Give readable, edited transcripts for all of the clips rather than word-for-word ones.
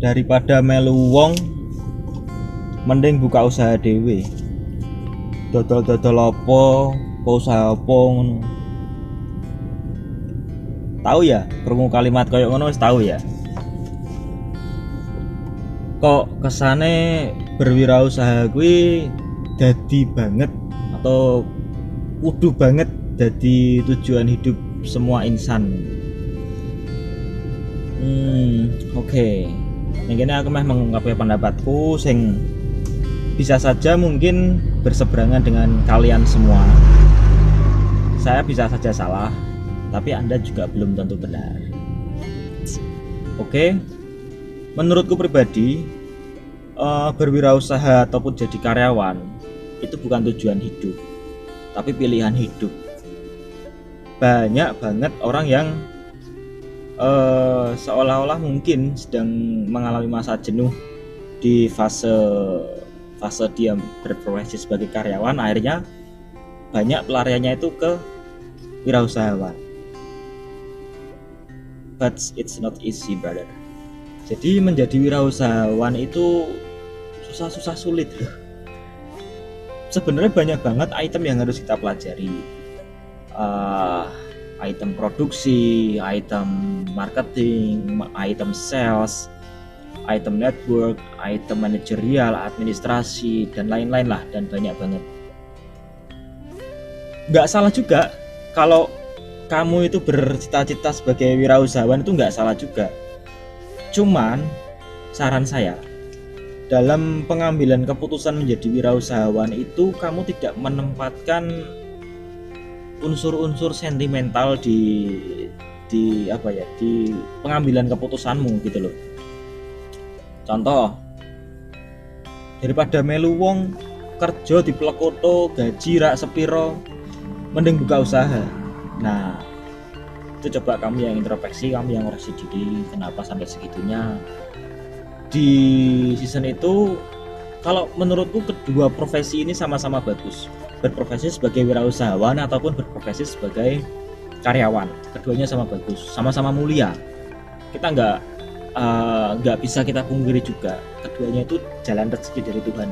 Daripada melu wong mending buka usaha dhewe. Dodol-dodol apa usaha apa ngono. Tahu ya, krungu kalimat koyo ngono wis tahu ya. Kok kesane berwirausaha kuwi dadi banget atau kudu banget dadi tujuan hidup semua insan. Oke. Mungkin aku meh mengungkapkan pendapatku sing bisa saja mungkin berseberangan dengan kalian semua. Saya bisa saja salah, tapi Anda juga belum tentu benar. Oke. Menurutku pribadi, berwirausaha ataupun jadi karyawan itu bukan tujuan hidup, tapi pilihan hidup. Banyak banget orang yang seolah-olah mungkin sedang mengalami masa jenuh di fase dia berprofesi sebagai karyawan, akhirnya banyak pelariannya itu ke wirausahawan. But it's not easy, brother. Jadi menjadi wirausahawan itu susah sulit loh. Sebenarnya banyak banget item yang harus kita pelajari. Item produksi, item marketing, item sales, item network, item manajerial, administrasi, dan lain-lain lah, dan banyak banget. Nggak salah juga kalau kamu itu bercita-cita sebagai wirausahawan, itu nggak salah juga. Cuman saran saya, dalam pengambilan keputusan menjadi wirausahawan itu kamu tidak menempatkan unsur-unsur sentimental di pengambilan keputusanmu gitu loh. Contoh, daripada melu wong kerja di plekoto gaji rak sepiro, mending buka usaha. Nah, itu coba kamu yang introspeksi, kamu yang ngoreksi diri, kenapa sampai segitunya. Di season itu, kalau menurutku kedua profesi ini sama-sama bagus. Berprofesi sebagai wirausahawan ataupun berprofesi sebagai karyawan, keduanya sama bagus, sama-sama mulia. Kita nggak bisa kita pungkiri juga, keduanya itu jalan rezeki dari Tuhan.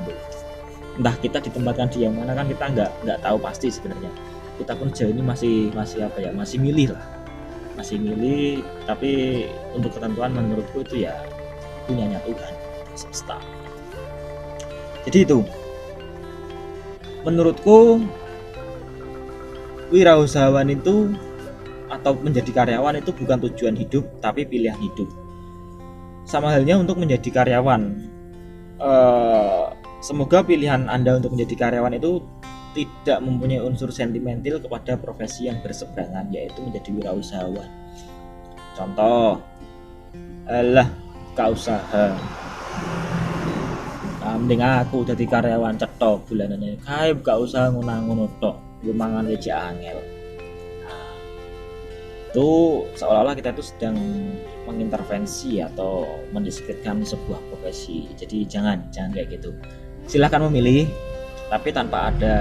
Entah kita ditempatkan di yang mana kan kita nggak tahu pasti sebenarnya. Kita pun sejauh ini masih milih lah, masih milih. Tapi untuk ketentuan menurutku itu ya punyanya Tuhan semesta. Jadi itu menurutku wirausahawan itu atau menjadi karyawan itu bukan tujuan hidup tapi pilihan hidup. Sama halnya untuk menjadi karyawan, semoga pilihan Anda untuk menjadi karyawan itu tidak mempunyai unsur sentimental kepada profesi yang berseberangan, yaitu menjadi wirausahawan. Contoh, buka usaha, mending aku jadi karyawan cetok bulanannya kae buka usaha ngono tok lumangan wejek angel. Nah, itu seolah-olah kita itu sedang mengintervensi atau mendiskreditkan sebuah profesi. Jadi jangan kayak gitu. Silahkan memilih, tapi tanpa ada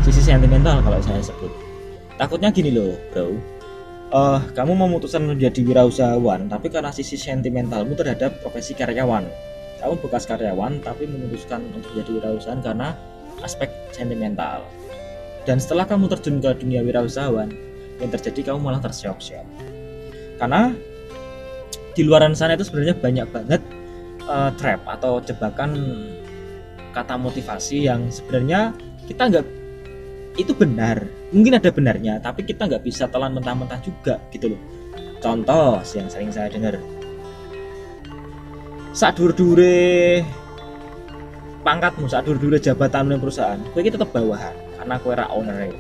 sisi sentimental kalau saya sebut. Takutnya gini loh, bro. Kamu memutuskan menjadi wirausahawan, tapi karena sisi sentimentalmu terhadap profesi karyawan. Kamu bekas karyawan tapi memutuskan untuk jadi wirausahawan karena aspek sentimental. Dan setelah kamu terjun ke dunia wirausahawan, yang terjadi kamu malah terseok-seok. Karena di luaran sana itu sebenarnya banyak banget trap atau jebakan kata motivasi yang sebenarnya kita nggak, itu benar, mungkin ada benarnya, tapi kita nggak bisa telan mentah-mentah juga gitu loh. Contoh yang sering saya dengar, sak dur-dure pangkatmu, sak dur-dure jabatan perusahaan, kowe iki tetep bawahan karena kowe ra owner.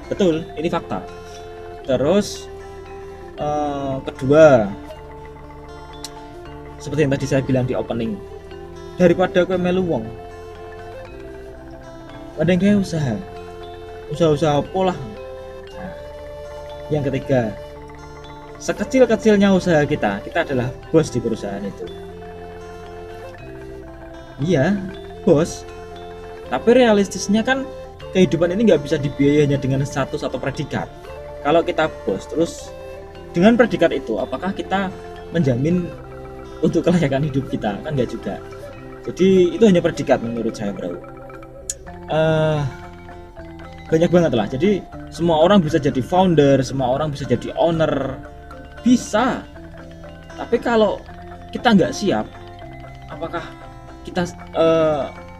Betul, ini fakta. Terus kedua, seperti yang tadi saya bilang di opening, daripada kowe melu wong, mending kowe usaha apa lah. Nah, yang ketiga, sekecil-kecilnya usaha kita adalah bos di perusahaan itu. Iya, bos. Tapi realistisnya kan kehidupan ini nggak bisa dibiayai hanya dengan status atau predikat. Kalau kita bos, terus dengan predikat itu, apakah kita menjamin untuk kelayakan hidup kita, kan nggak juga. Jadi itu hanya predikat menurut saya, bro. Banyak banget lah. Jadi semua orang bisa jadi founder, semua orang bisa jadi owner, bisa. Tapi kalau kita nggak siap, apakah kita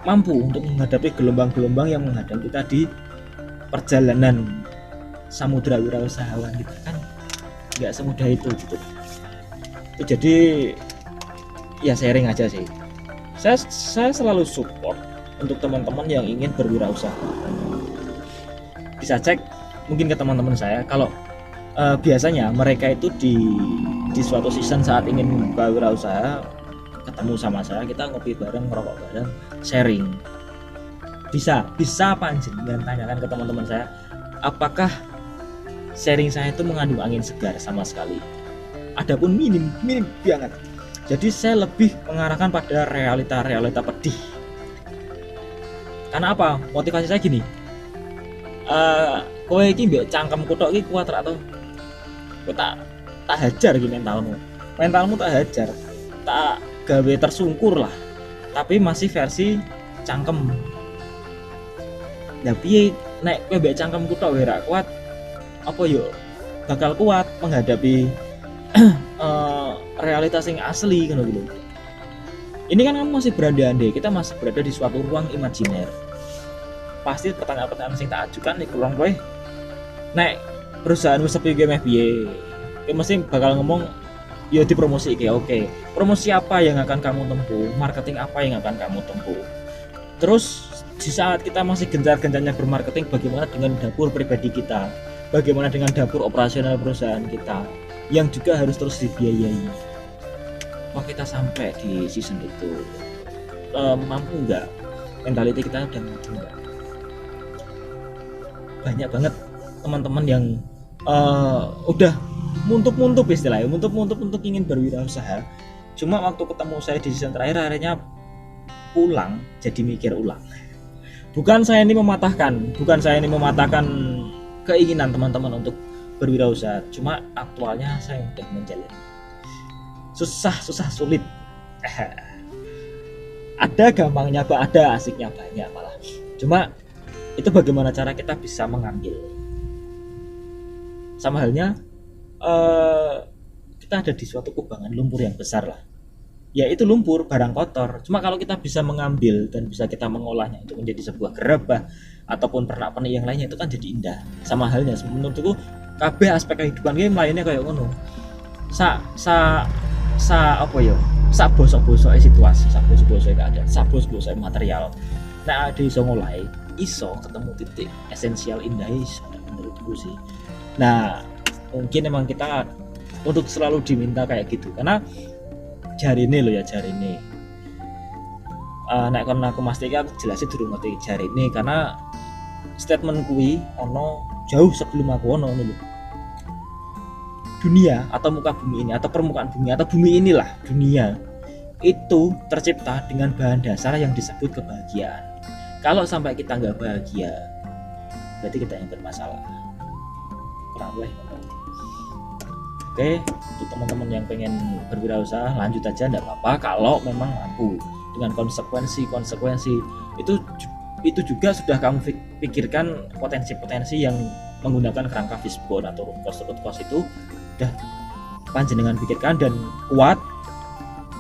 mampu untuk menghadapi gelombang-gelombang yang menghadang kita di perjalanan samudra wirausahawan kita? Kan nggak semudah itu gitu. Jadi ya sharing aja sih. Saya selalu support untuk teman-teman yang ingin berwirausaha. Bisa cek mungkin ke teman-teman saya, kalau biasanya mereka itu di suatu season saat ingin membuka wirausaha, ketemu sama saya, kita ngopi bareng, ngerokok bareng, sharing. Bisa apa dan tanyakan ke teman-teman saya, apakah sharing saya itu mengandung angin segar sama sekali? Adapun minim banget. Jadi saya lebih mengarahkan pada realita pedih. Karena apa? Motivasi saya gini, kowe iki mbek cangkemku tok iki kuat ra to? Kowe tak hajar iki mentalmu tak hajar, tak gawe tersungkur lah, tapi masih versi cangkem. Nah piye nek kowe mbek cangkemku tok wae ra kuat, apa yo bakal kuat menghadapi realitas yang asli kan gitu. Ini kan masih berandai-andai, kita masih berada di suatu ruang imajiner. Pasti pertanyaan-pertanyaan yang tak ajukan nih kurang kowe, nek perusahaan sepi game piye, mesti bakal ngomong ya dipromosi iki. Oke, promosi apa yang akan kamu tempuh, marketing apa yang akan kamu tempuh. Terus di saat kita masih gencar-gencarnya bermarketing, bagaimana dengan dapur pribadi kita, bagaimana dengan dapur operasional perusahaan kita yang juga harus terus dibiayai. Wah, kita sampai di season itu mampu nggak, mentality kita udah mampu nggak? Banyak banget teman-teman yang udah muntup istilahnya, muntup untuk ingin berwirausaha. Cuma waktu ketemu saya di season terakhir, akhirnya pulang jadi mikir ulang. Bukan saya ini mematahkan keinginan teman-teman untuk berwirausaha, cuma aktualnya saya udah menjalani susah sulit. Ada gampangnya, ada asiknya banyak malah. Cuma itu bagaimana cara kita bisa mengambil. Sama halnya kita ada di suatu kubangan lumpur yang besar lah, yaitu lumpur barang kotor. Cuma kalau kita bisa mengambil dan bisa kita mengolahnya itu menjadi sebuah gerabah ataupun pernak-pernik yang lainnya, itu kan jadi indah. Sama halnya menurutku kabeh aspek kehidupan ini melayani kayak ngono. Apa ya? Sak bosok-bosok situasi, sak bosok-bosok keadaan, sak bosok-bosok material. Nah, ada iso ngolai, iso ketemu titik esensial indah iso menurutku sih. Nah, mungkin emang kita untuk selalu diminta kayak gitu, karena jari ini nek kon aku mastike aku jelasin durung ngerti jari ini, karena statement kuwi ono jauh sebelum aku ono lho. Dunia atau muka bumi ini atau permukaan bumi atau bumi inilah, dunia itu tercipta dengan bahan dasar yang disebut kebahagiaan. Kalau sampai kita nggak bahagia, berarti kita yang bermasalah. Kurang lebih. Oke, untuk teman-teman yang pengen berwirausaha, lanjut aja, enggak apa-apa kalau memang mampu. Dengan konsekuensi itu juga sudah kamu pikirkan potensi-potensi yang menggunakan kerangka fishbone atau root cause itu udah panjenengan pikirkan dan kuat.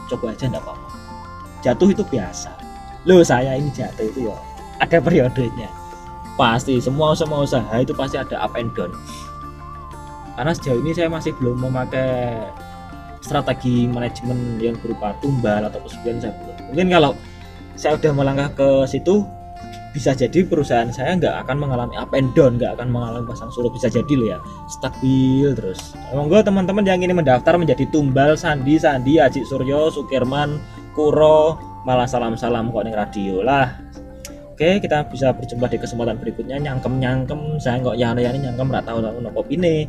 Coba aja, enggak apa-apa. Jatuh itu biasa. Loh, saya ini jatuh itu ya ada periodenya. Pasti semua usaha itu pasti ada up and down. Karena sejauh ini saya masih belum memakai strategi manajemen yang berupa tumbal atau kesulitan, saya belum. Mungkin kalau saya udah melangkah ke situ, bisa jadi perusahaan saya nggak akan mengalami up and down, nggak akan mengalami pasang surut, bisa jadi loh ya, stabil terus. Monggo teman-teman yang ingin mendaftar menjadi tumbal Sandi, Aji Suryo, Sukirman, Kuro, malah salam-salam kok ning radio lah. Oke, kita bisa berjumpa di kesempatan berikutnya. Nyangkem saya kok yani nyangkem ra tau nopo pine.